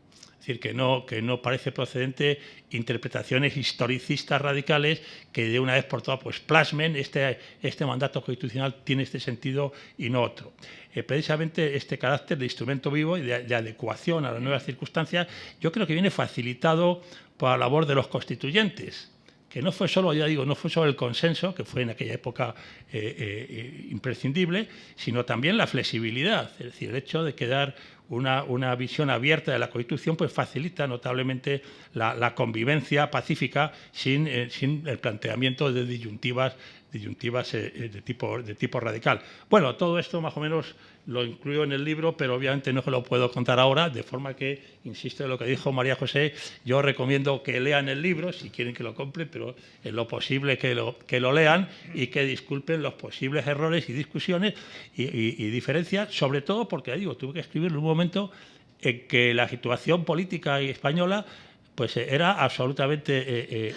Es decir, que no parece procedente interpretaciones historicistas radicales que de una vez por todas pues plasmen este mandato constitucional tiene este sentido y no otro. Precisamente este carácter de instrumento vivo y de adecuación a las nuevas circunstancias, yo creo que viene facilitado por la labor de los constituyentes, que no fue solo, ya digo, no fue solo el consenso, que fue en aquella época imprescindible, sino también la flexibilidad. Es decir, el hecho de quedar una visión abierta de la Constitución pues facilita notablemente la convivencia pacífica sin el planteamiento de disyuntivas de tipo radical. Bueno, todo esto más o menos lo incluyo en el libro, pero obviamente no se lo puedo contar ahora, de forma que, insisto en lo que dijo María José, yo recomiendo que lean el libro, si quieren que lo compren, pero en lo posible que lo lean y que disculpen los posibles errores y discusiones y diferencias, sobre todo porque, ya digo, tuve que escribirlo en un momento en que la situación política española pues era absolutamente,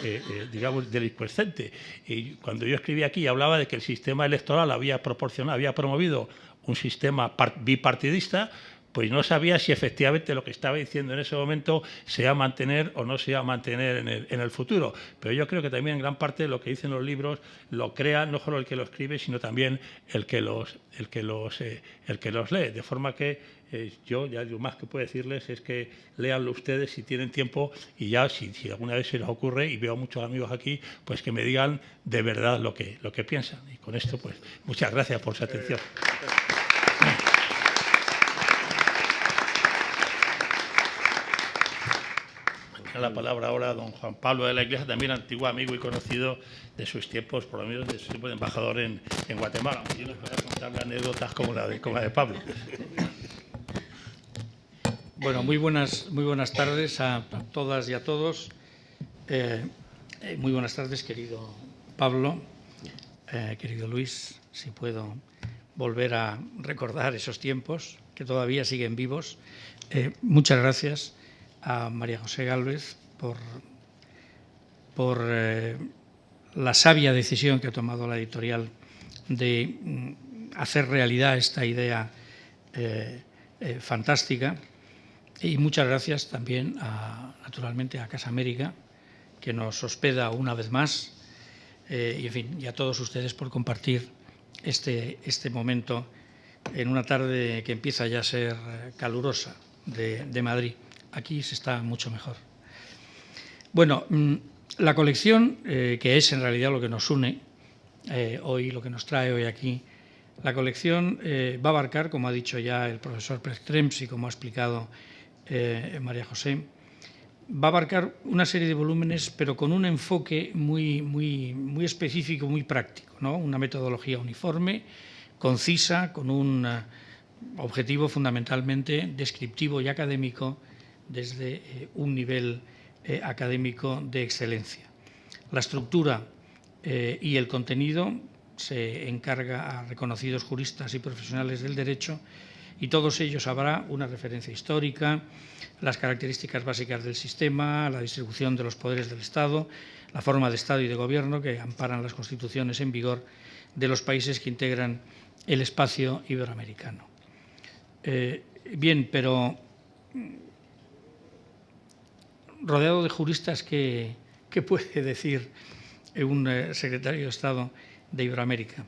digamos, delincuente. Y cuando yo escribí aquí y hablaba de que el sistema electoral había promovido un sistema bipartidista, pues no sabía si efectivamente lo que estaba diciendo en ese momento se iba a mantener o no se iba a mantener en el futuro. Pero yo creo que también en gran parte lo que dicen los libros lo crea no solo el que lo escribe, sino también el que los lee. De forma que yo ya lo más que puedo decirles es que léanlo ustedes si tienen tiempo, y ya si alguna vez se les ocurre, y veo a muchos amigos aquí, pues que me digan de verdad lo que piensan. Y con esto, pues muchas gracias por su atención. La palabra ahora a don Juan Pablo de la Iglesia, también antiguo amigo y conocido de sus tiempos, por lo menos de su tiempo de embajador en Guatemala. Yo les voy a contar anécdotas como la de Pablo. Bueno, muy buenas tardes a todas y a todos. Muy buenas tardes, querido Pablo, querido Luis, si puedo volver a recordar esos tiempos que todavía siguen vivos. Muchas gracias a María José Gálvez por la sabia decisión que ha tomado la editorial de hacer realidad esta idea fantástica. Y muchas gracias también, naturalmente, a Casa América, que nos hospeda una vez más, y, en fin, y a todos ustedes por compartir este momento en una tarde que empieza ya a ser calurosa de Madrid. Aquí se está mucho mejor. Bueno, la colección, que es en realidad lo que nos une hoy, lo que nos trae hoy aquí, la colección va a abarcar, como ha dicho ya el profesor Pertrems y como ha explicado María José, va a abarcar una serie de volúmenes, pero con un enfoque muy específico, muy práctico, ¿no? Una metodología uniforme, concisa, con un objetivo fundamentalmente descriptivo y académico desde un nivel académico de excelencia. La estructura y el contenido se encarga a reconocidos juristas y profesionales del derecho, y todos ellos habrá una referencia histórica, las características básicas del sistema, la distribución de los poderes del Estado, la forma de Estado y de gobierno que amparan las constituciones en vigor de los países que integran el espacio iberoamericano. Bien, pero rodeado de juristas, ¿qué puede decir un secretario de Estado de Iberoamérica?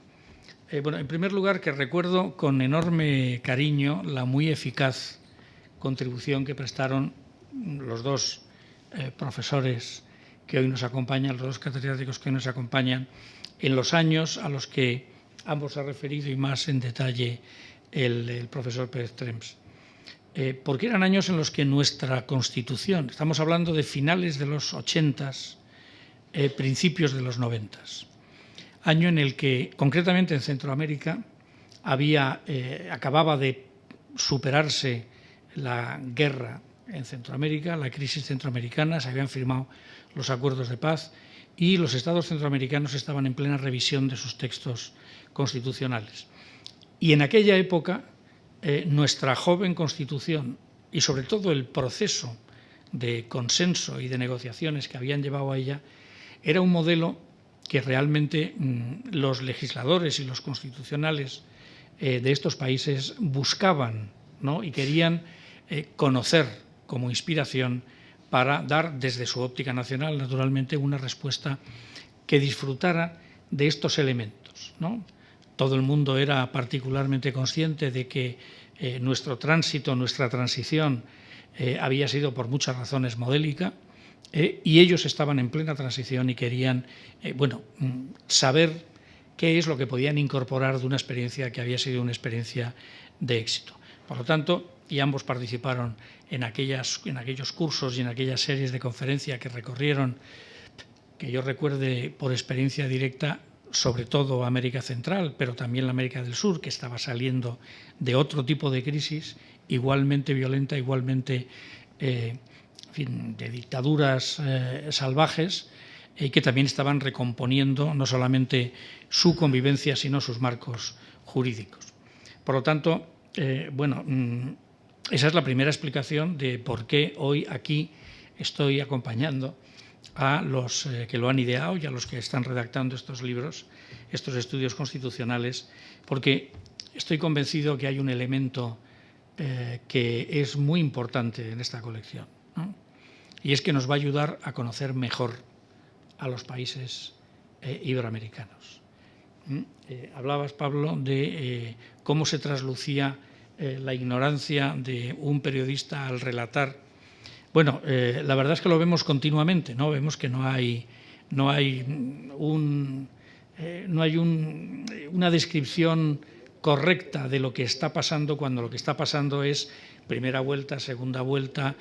Bueno, en primer lugar, que recuerdo con enorme cariño la muy eficaz contribución que prestaron los dos profesores que hoy nos acompañan, los dos catedráticos que hoy nos acompañan, en los años a los que ambos ha referido y más en detalle el profesor Pertrems. Porque eran años en los que nuestra Constitución, estamos hablando de finales de los 80s, principios de los 90s, año en el que, concretamente en Centroamérica, acababa de superarse la guerra en Centroamérica, la crisis centroamericana, se habían firmado los acuerdos de paz y los estados centroamericanos estaban en plena revisión de sus textos constitucionales. Y en aquella época, nuestra joven Constitución y sobre todo el proceso de consenso y de negociaciones que habían llevado a ella era un modelo que realmente los legisladores y los constitucionales de estos países buscaban, ¿no? Y querían conocer como inspiración para dar desde su óptica nacional, naturalmente, una respuesta que disfrutara de estos elementos, ¿no? Todo el mundo era particularmente consciente de que nuestro tránsito, nuestra transición había sido por muchas razones modélica, y ellos estaban en plena transición y querían saber qué es lo que podían incorporar de una experiencia que había sido una experiencia de éxito. Por lo tanto, y ambos participaron en aquellos cursos y en aquellas series de conferencia que recorrieron, que yo recuerde por experiencia directa, sobre todo América Central, pero también la América del Sur, que estaba saliendo de otro tipo de crisis, igualmente violenta, igualmente de dictaduras salvajes, que también estaban recomponiendo no solamente su convivencia, sino sus marcos jurídicos. Por lo tanto, esa es la primera explicación de por qué hoy aquí estoy acompañando a los que lo han ideado y a los que están redactando estos libros, estos estudios constitucionales, porque estoy convencido que hay un elemento que es muy importante en esta colección, ¿no? Y es que nos va a ayudar a conocer mejor a los países iberoamericanos. Hablabas, Pablo, de cómo se traslucía la ignorancia de un periodista al relatar. Bueno, la verdad es que lo vemos continuamente, ¿no? Vemos que no hay una descripción correcta de lo que está pasando, cuando lo que está pasando es primera vuelta, segunda vuelta,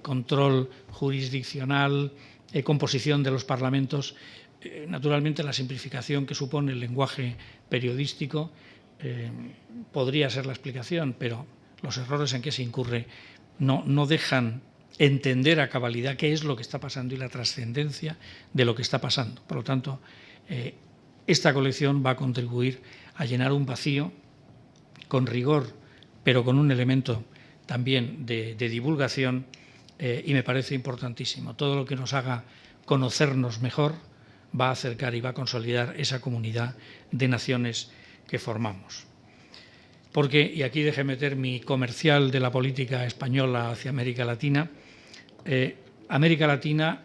control jurisdiccional, composición de los parlamentos. Naturalmente, la simplificación que supone el lenguaje periodístico podría ser la explicación, pero los errores en que se incurre no dejan entender a cabalidad qué es lo que está pasando y la trascendencia de lo que está pasando. Por lo tanto, esta colección va a contribuir a llenar un vacío con rigor, pero con un elemento también de divulgación, y me parece importantísimo. Todo lo que nos haga conocernos mejor va a acercar y va a consolidar esa comunidad de naciones que formamos. Porque, y aquí deje meter mi comercial de la política española hacia América Latina, América Latina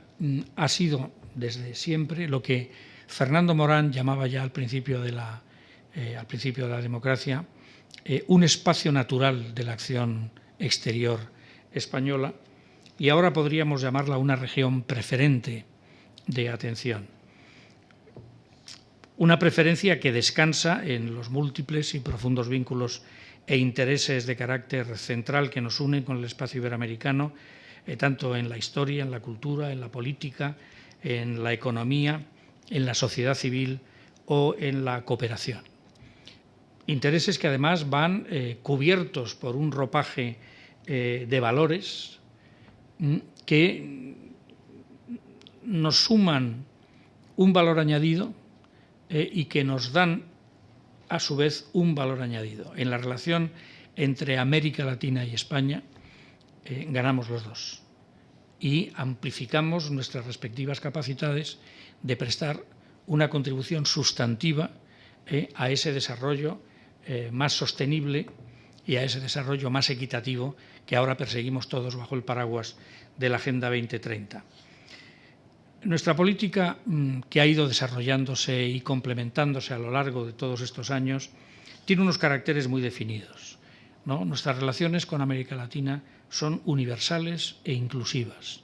ha sido desde siempre lo que Fernando Morán llamaba ya al principio de la democracia un espacio natural de la acción exterior española, y ahora podríamos llamarla una región preferente de atención. Una preferencia que descansa en los múltiples y profundos vínculos e intereses de carácter central que nos unen con el espacio iberoamericano, tanto en la historia, en la cultura, en la política, en la economía, en la sociedad civil o en la cooperación. Intereses que además van cubiertos por un ropaje de valores que nos suman un valor añadido y que nos dan a su vez un valor añadido. En la relación entre América Latina y España ganamos los dos y amplificamos nuestras respectivas capacidades de prestar una contribución sustantiva a ese desarrollo más sostenible y a ese desarrollo más equitativo que ahora perseguimos todos bajo el paraguas de la Agenda 2030. Nuestra política, que ha ido desarrollándose y complementándose a lo largo de todos estos años, tiene unos caracteres muy definidos, ¿no? Nuestras relaciones con América Latina son universales e inclusivas.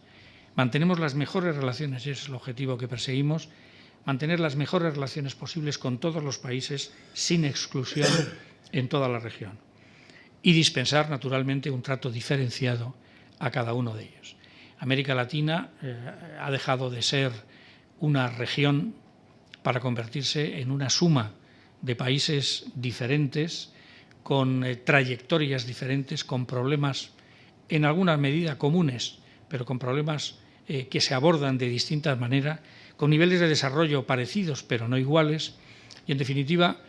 Mantenemos las mejores relaciones, y ese es el objetivo que perseguimos, mantener las mejores relaciones posibles con todos los países, sin exclusión en toda la región, y dispensar, naturalmente, un trato diferenciado a cada uno de ellos. América Latina ha dejado de ser una región para convertirse en una suma de países diferentes, con trayectorias diferentes, con problemas en alguna medida comunes, pero con problemas que se abordan de distintas maneras, con niveles de desarrollo parecidos pero no iguales, y en definitiva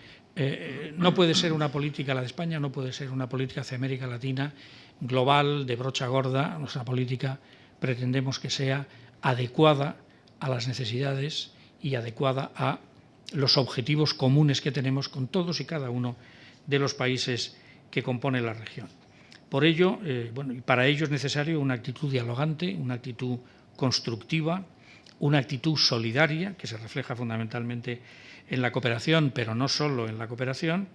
no puede ser una política, la de España, no puede ser una política hacia América Latina global, de brocha gorda. Nuestra política pretendemos que sea adecuada a las necesidades y adecuada a los objetivos comunes que tenemos con todos y cada uno de los países que componen la región. Por ello, y para ello es necesario una actitud dialogante, una actitud constructiva, una actitud solidaria, que se refleja fundamentalmente en la cooperación, pero no solo en la cooperación,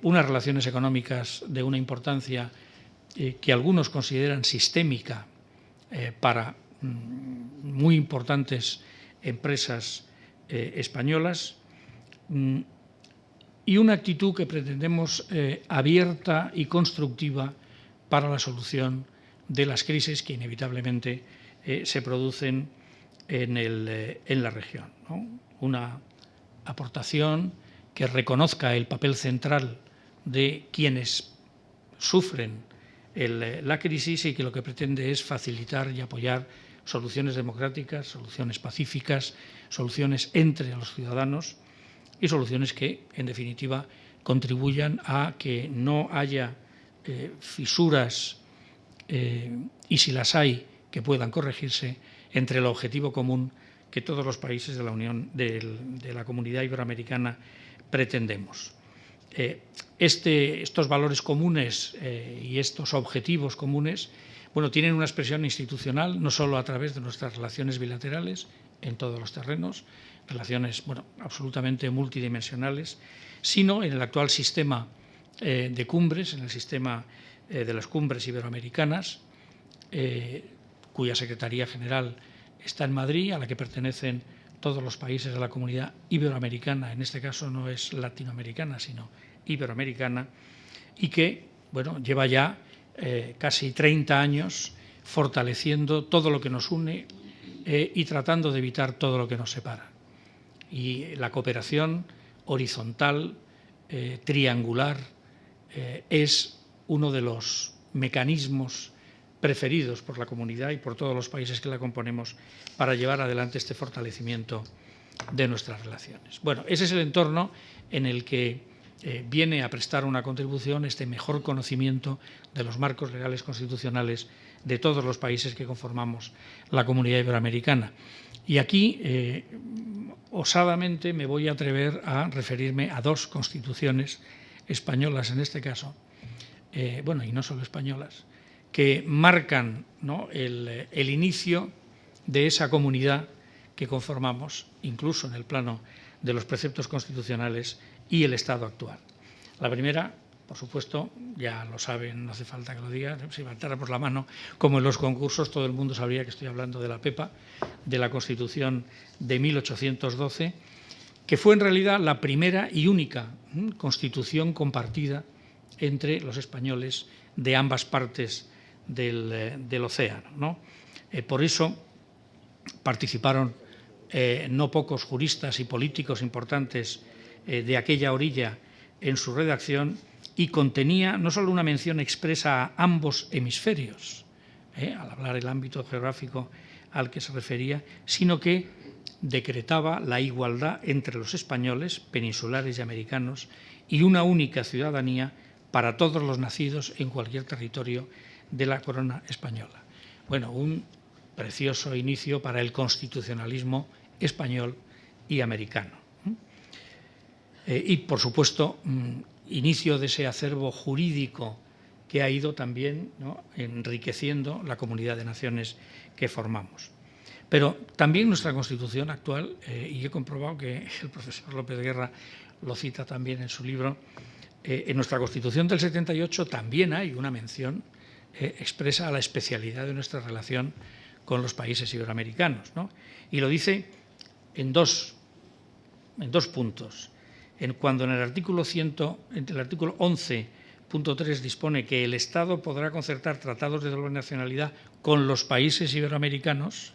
unas relaciones económicas de una importancia que algunos consideran sistémica para muy importantes empresas españolas, y una actitud que pretendemos abierta y constructiva para la solución de las crisis que inevitablemente se producen en la región, ¿no? Una aportación que reconozca el papel central de quienes sufren la crisis y que lo que pretende es facilitar y apoyar soluciones democráticas, soluciones pacíficas, soluciones entre los ciudadanos y soluciones que, en definitiva, contribuyan a que no haya fisuras y, si las hay, que puedan corregirse entre el objetivo común que todos los países de la Unión, de la Comunidad Iberoamericana, pretendemos. estos valores comunes y estos objetivos comunes, bueno, tienen una expresión institucional, no solo a través de nuestras relaciones bilaterales en todos los terrenos, relaciones, bueno, absolutamente multidimensionales, sino en el actual sistema de cumbres, en el sistema de las cumbres iberoamericanas, cuya Secretaría General está en Madrid, a la que pertenecen todos los países de la Comunidad Iberoamericana, en este caso no es latinoamericana, sino iberoamericana, y que, bueno, lleva ya casi 30 años fortaleciendo todo lo que nos une y tratando de evitar todo lo que nos separa. Y la cooperación horizontal, triangular, es uno de los mecanismos preferidos por la comunidad y por todos los países que la componemos para llevar adelante este fortalecimiento de nuestras relaciones. Bueno, ese es el entorno en el que viene a prestar una contribución este mejor conocimiento de los marcos legales constitucionales de todos los países que conformamos la Comunidad Iberoamericana. Y aquí, osadamente, me voy a atrever a referirme a dos constituciones españolas, en este caso, bueno, y no solo españolas, que marcan, ¿no?, el inicio de esa comunidad que conformamos, incluso en el plano de los preceptos constitucionales y el Estado actual. La primera, por supuesto, ya lo saben, no hace falta que lo diga, si levantáramos la mano, como en los concursos, todo el mundo sabría que estoy hablando de la PEPA, de la Constitución de 1812, que fue en realidad la primera y única constitución compartida entre los españoles de ambas partes del océano, ¿no? Por eso participaron no pocos juristas y políticos importantes de aquella orilla en su redacción, y contenía no solo una mención expresa a ambos hemisferios, al hablar del ámbito geográfico al que se refería, sino que decretaba la igualdad entre los españoles, peninsulares y americanos, y una única ciudadanía para todos los nacidos en cualquier territorio de la corona española. Bueno, un precioso inicio para el constitucionalismo español y americano. Y, por supuesto, inicio de ese acervo jurídico que ha ido también, ¿no?, enriqueciendo la comunidad de naciones que formamos. Pero también nuestra Constitución actual, y he comprobado que el profesor López Guerra lo cita también en su libro, en nuestra Constitución del 78 también hay una mención expresa a la especialidad de nuestra relación con los países iberoamericanos, ¿no? Y lo dice en dos puntos. Cuando en el artículo 11.3 dispone que el Estado podrá concertar tratados de doble nacionalidad con los países iberoamericanos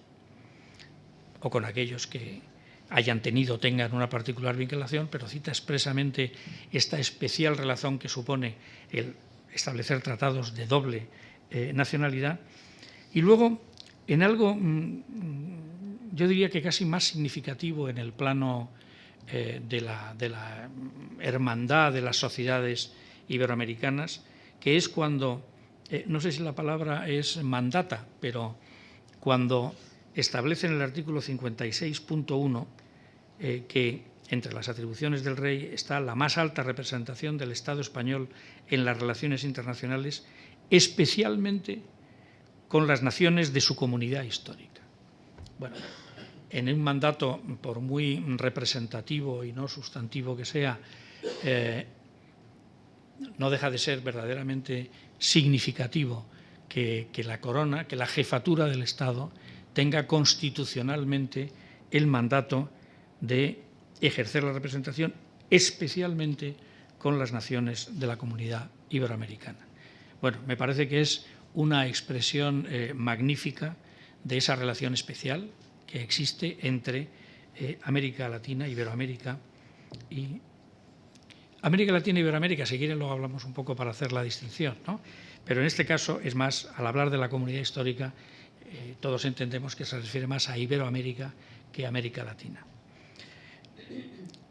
o con aquellos que hayan tenido o tengan una particular vinculación, pero cita expresamente esta especial relación que supone el establecer tratados de doble nacionalidad. Y luego, en algo, yo diría que casi más significativo en el plano de la hermandad de las sociedades iberoamericanas, que es cuando, no sé si la palabra es mandata, pero cuando establece en el artículo 56.1 que entre las atribuciones del rey está la más alta representación del Estado español en las relaciones internacionales, especialmente con las naciones de su comunidad histórica. Bueno, en un mandato, por muy representativo y no sustantivo que sea, no deja de ser verdaderamente significativo que la corona, que la jefatura del Estado tenga constitucionalmente el mandato de ejercer la representación, especialmente con las naciones de la comunidad iberoamericana. Bueno, me parece que es una expresión magnífica de esa relación especial que existe entre América Latina, Iberoamérica y América Latina y Iberoamérica. Si quieren, luego hablamos un poco para hacer la distinción, ¿no? Pero en este caso, es más, al hablar de la comunidad histórica, todos entendemos que se refiere más a Iberoamérica que a América Latina.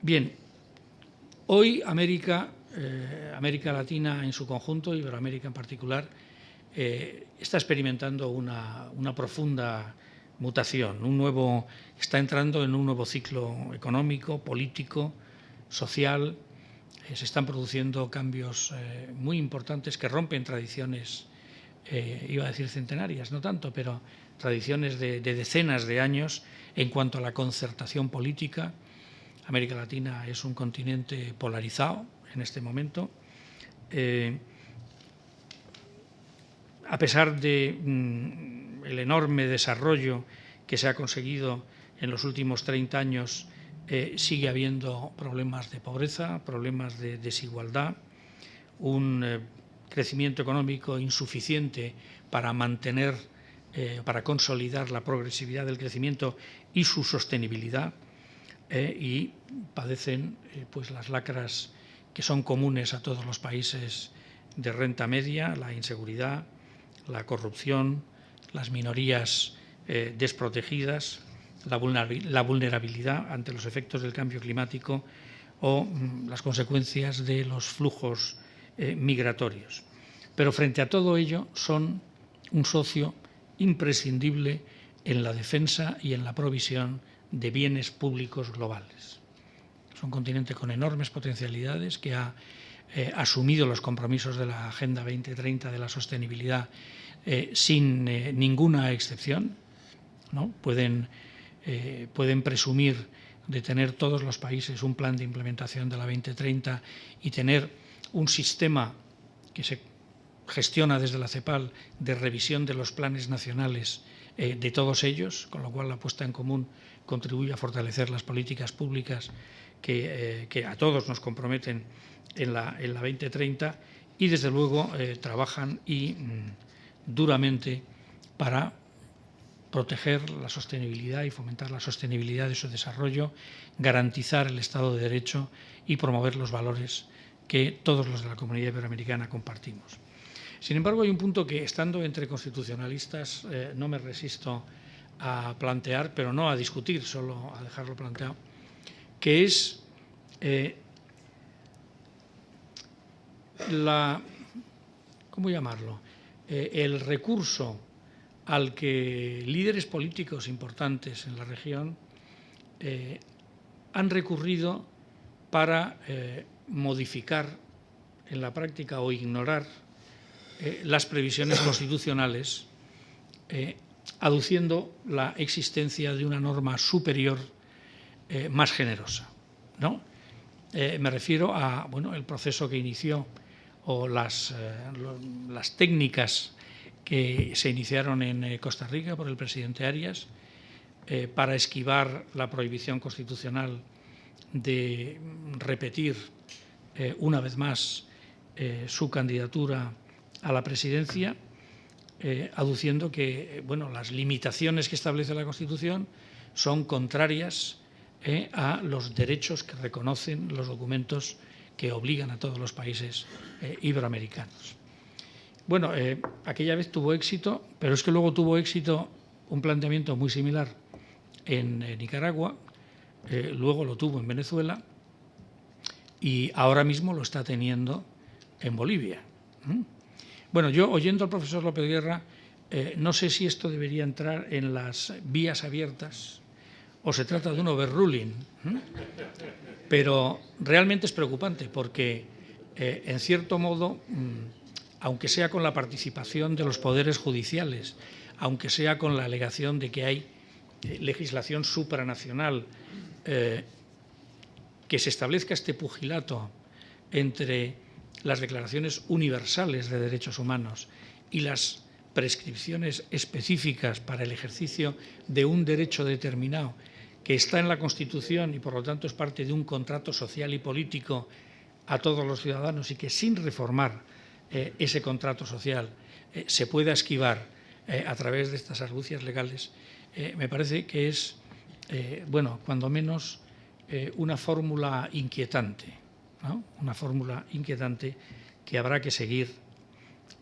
Bien, hoy América Latina en su conjunto, Iberoamérica en particular, está experimentando una profunda mutación, está entrando en un nuevo ciclo económico, político, social, se están produciendo cambios muy importantes que rompen tradiciones, iba a decir centenarias, no tanto, pero tradiciones de decenas de años en cuanto a la concertación política. América Latina es un continente polarizado en este momento. A pesar del enorme desarrollo que se ha conseguido en los últimos 30 años, sigue habiendo problemas de pobreza, problemas de desigualdad, un crecimiento económico insuficiente para mantener, para consolidar la progresividad del crecimiento y su sostenibilidad, y padecen pues las lacras que son comunes a todos los países de renta media: la inseguridad, la corrupción, las minorías desprotegidas, la vulnerabilidad ante los efectos del cambio climático o las consecuencias de los flujos migratorios. Pero frente a todo ello son un socio imprescindible en la defensa y en la provisión de bienes públicos globales. Es un continente con enormes potencialidades que ha asumido los compromisos de la Agenda 2030 de la sostenibilidad sin ninguna excepción, ¿no? Pueden presumir de tener todos los países un plan de implementación de la 2030 y tener un sistema que se gestiona desde la CEPAL de revisión de los planes nacionales de todos ellos, con lo cual la puesta en común contribuye a fortalecer las políticas públicas que a todos nos comprometen en la 2030, y desde luego trabajan duramente para proteger la sostenibilidad y fomentar la sostenibilidad de su desarrollo, garantizar el Estado de Derecho y promover los valores que todos los de la Comunidad Iberoamericana compartimos. Sin embargo, hay un punto que, estando entre constitucionalistas, no me resisto a plantear, pero no a discutir, solo a dejarlo planteado, que es ¿cómo llamarlo? El recurso al que líderes políticos importantes en la región han recurrido para modificar en la práctica o ignorar las previsiones constitucionales, aduciendo la existencia de una norma superior más generosa, ¿no? Me refiero a el proceso que inició o las técnicas que se iniciaron en Costa Rica por el presidente Arias para esquivar la prohibición constitucional de repetir una vez más su candidatura a la presidencia, aduciendo que las limitaciones que establece la Constitución son contrarias a los derechos que reconocen los documentos que obligan a todos los países iberoamericanos. Aquella vez tuvo éxito, pero es que luego tuvo éxito un planteamiento muy similar en Nicaragua, luego lo tuvo en Venezuela y ahora mismo lo está teniendo en Bolivia. Yo, oyendo al profesor López Guerra, no sé si esto debería entrar en las vías abiertas o se trata de un overruling, pero realmente es preocupante porque, en cierto modo, aunque sea con la participación de los poderes judiciales, aunque sea con la alegación de que hay legislación supranacional, que se establezca este pugilato entre las declaraciones universales de derechos humanos y las prescripciones específicas para el ejercicio de un derecho determinado que está en la Constitución y por lo tanto es parte de un contrato social y político a todos los ciudadanos, y que sin reformar ese contrato social se pueda esquivar a través de estas argucias legales, me parece que es, cuando menos, una fórmula inquietante, ¿no? Una fórmula inquietante que habrá que seguir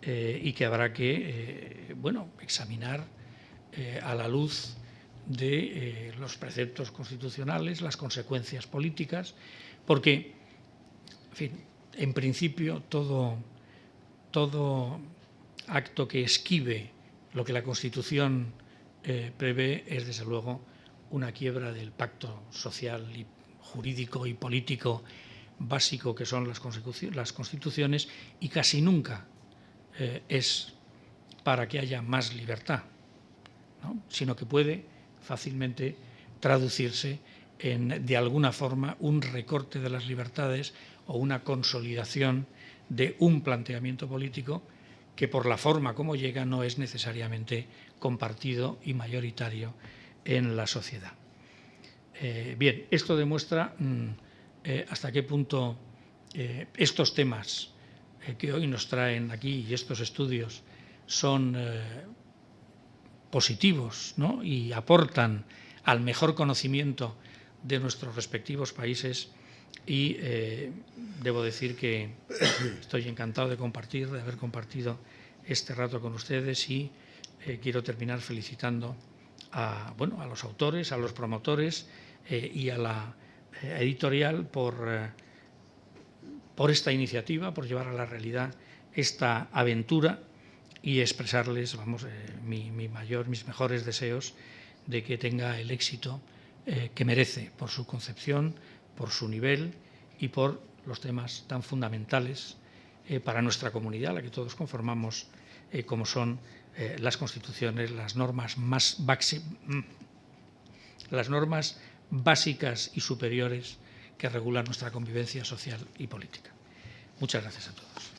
y que habrá que examinar a la luz de los preceptos constitucionales, las consecuencias políticas, porque, en principio, todo acto que esquive lo que la Constitución prevé es, desde luego, una quiebra del pacto social y jurídico y político básico que son las constituciones y casi nunca es para que haya más libertad, ¿no? Sino que puede fácilmente traducirse en, de alguna forma, un recorte de las libertades o una consolidación de un planteamiento político que por la forma como llega no es necesariamente compartido y mayoritario en la sociedad. Bien, esto demuestra hasta qué punto estos temas que hoy nos traen aquí y estos estudios son positivos, ¿no? Y aportan al mejor conocimiento de nuestros respectivos países y debo decir que estoy encantado de haber compartido este rato con ustedes y quiero terminar felicitando a los autores, a los promotores y a la editorial por esta iniciativa, por llevar a la realidad esta aventura y expresarles mis mejores deseos de que tenga el éxito que merece por su concepción, por su nivel y por los temas tan fundamentales para nuestra comunidad, la que todos conformamos, como son las constituciones, las normas básicas y superiores que regulan nuestra convivencia social y política. Muchas gracias a todos.